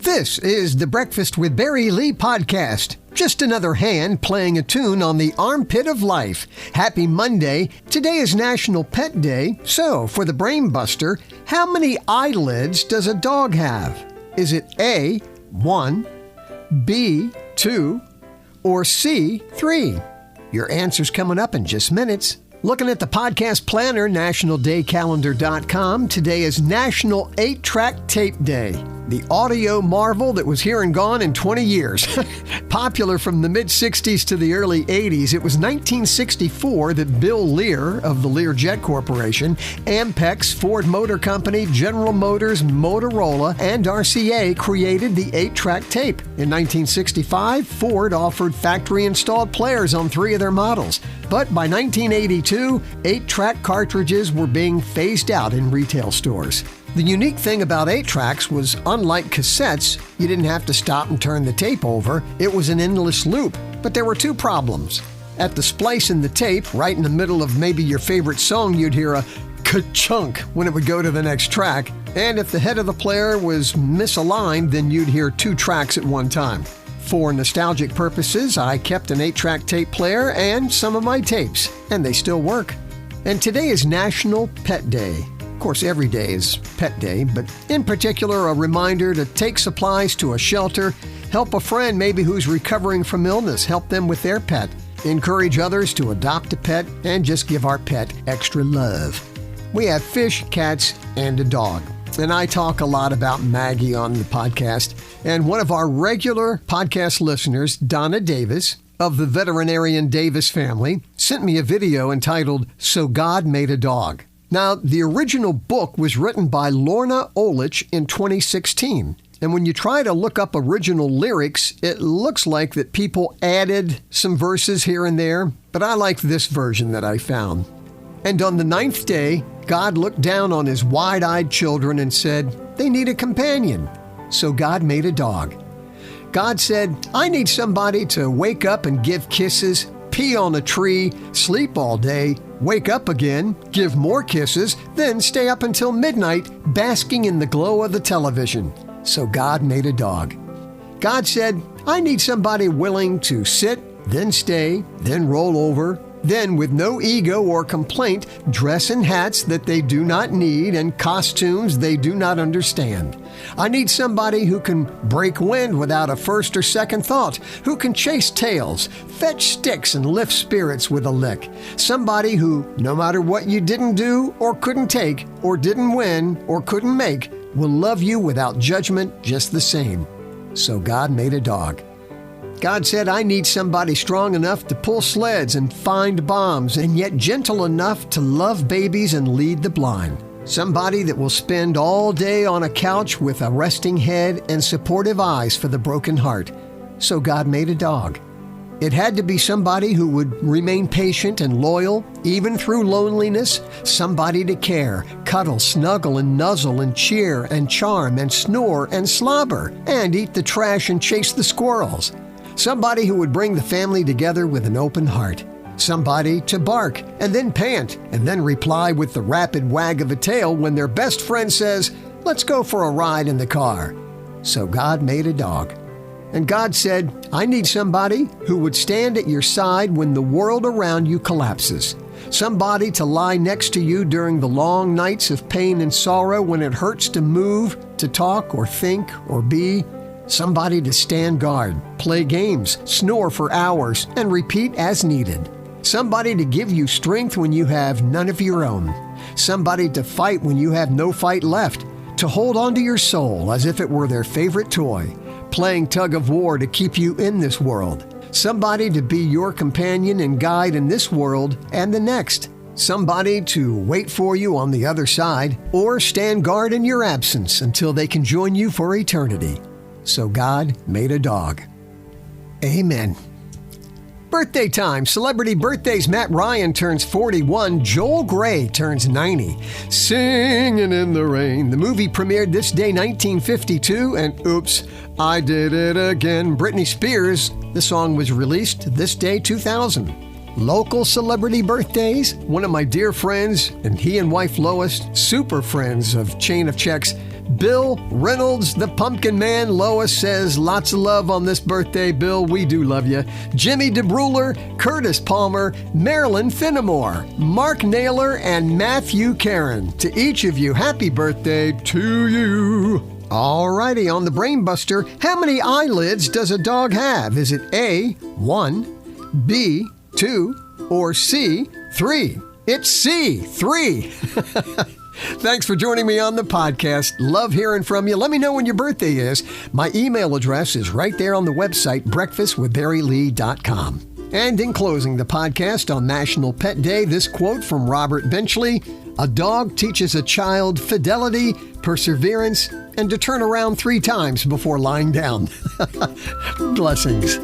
This is the Breakfast with Barry Lee podcast. Just another hand playing a tune on the armpit of life. Happy Monday. Today is National Pet Day. So, for the Brain Buster, how many eyelids does a dog have? Is it A, 1, B, 2, or C, 3? Your answer's coming up in just minutes. Looking at the podcast planner, nationaldaycalendar.com, today is National 8-Track Tape Day. The audio marvel that was here and gone in 20 years. Popular from the mid-60s to the early 80s, it was 1964 that Bill Lear of the Learjet Corporation, Ampex, Ford Motor Company, General Motors, Motorola, and RCA created the 8-track tape. In 1965, Ford offered factory-installed players on 3 of their models. But by 1982, 8-track cartridges were being phased out in retail stores. The unique thing about 8-tracks was, unlike cassettes, you didn't have to stop and turn the tape over. It was an endless loop. But there were 2 problems. At the splice in the tape, right in the middle of maybe your favorite song, you'd hear a ka-chunk when it would go to the next track. And if the head of the player was misaligned, then you'd hear 2 tracks at one time. For nostalgic purposes, I kept an 8-track tape player and some of my tapes, and they still work. And today is National Pet Day. Of course, every day is Pet Day, but in particular, a reminder to take supplies to a shelter, help a friend maybe who's recovering from illness, help them with their pet, encourage others to adopt a pet, and just give our pet extra love. We have fish, cats, and a dog. And I talk a lot about Maggie on the podcast. And one of our regular podcast listeners, Donna Davis, of the veterinarian Davis family, sent me a video entitled, So God Made a Dog. Now, the original book was written by Lorna Olich in 2016. And when you try to look up original lyrics, it looks like that people added some verses here and there. But I like this version that I found. And on the 9th day, God looked down on his wide-eyed children and said, they need a companion. So God made a dog. God said, I need somebody to wake up and give kisses, pee on a tree, sleep all day, wake up again, give more kisses, then stay up until midnight, basking in the glow of the television. So God made a dog. God said, I need somebody willing to sit, then stay, then roll over, then, with no ego or complaint, dress in hats that they do not need and costumes they do not understand. I need somebody who can break wind without a first or second thought, who can chase tails, fetch sticks, and lift spirits with a lick. Somebody who, no matter what you didn't do or couldn't take or didn't win or couldn't make, will love you without judgment just the same. So God made a dog. God said, I need somebody strong enough to pull sleds and find bombs, and yet gentle enough to love babies and lead the blind. Somebody that will spend all day on a couch with a resting head and supportive eyes for the broken heart. So God made a dog. It had to be somebody who would remain patient and loyal, even through loneliness, somebody to care, cuddle, snuggle, and nuzzle, and cheer, and charm, and snore, and slobber, and eat the trash and chase the squirrels. Somebody who would bring the family together with an open heart. Somebody to bark and then pant and then reply with the rapid wag of a tail when their best friend says, let's go for a ride in the car. So God made a dog. And God said, I need somebody who would stand at your side when the world around you collapses. Somebody to lie next to you during the long nights of pain and sorrow when it hurts to move, to talk or think or be. Somebody to stand guard, play games, snore for hours, and repeat as needed. Somebody to give you strength when you have none of your own. Somebody to fight when you have no fight left. To hold on to your soul as if it were their favorite toy. Playing tug of war to keep you in this world. Somebody to be your companion and guide in this world and the next. Somebody to wait for you on the other side or stand guard in your absence until they can join you for eternity. So God made a dog. Amen. Birthday time. Celebrity birthdays. Matt Ryan turns 41. Joel Grey turns 90. Singing in the Rain. The movie premiered this day, 1952. And oops, I did it again. Britney Spears. The song was released this day, 2000. Local celebrity birthdays. One of my dear friends and he and wife Lois, super friends of Chain of Checks, Bill Reynolds, the Pumpkin Man. Lois says, lots of love on this birthday, Bill. We do love you. Jimmy DeBruler, Curtis Palmer, Marilyn Finnemore, Mark Naylor, and Matthew Karen. To each of you, happy birthday to you. Alrighty, on the Brain Buster, how many eyelids does a dog have? Is it A, 1, B, 2, or C, 3? It's C, 3. Thanks for joining me on the podcast. Love hearing from you. Let me know when your birthday is. My email address is right there on the website, breakfastwithbarrylee.com. And in closing the podcast on National Pet Day, this quote from Robert Benchley: "A dog teaches a child fidelity, perseverance, and to turn around 3 times before lying down." Blessings.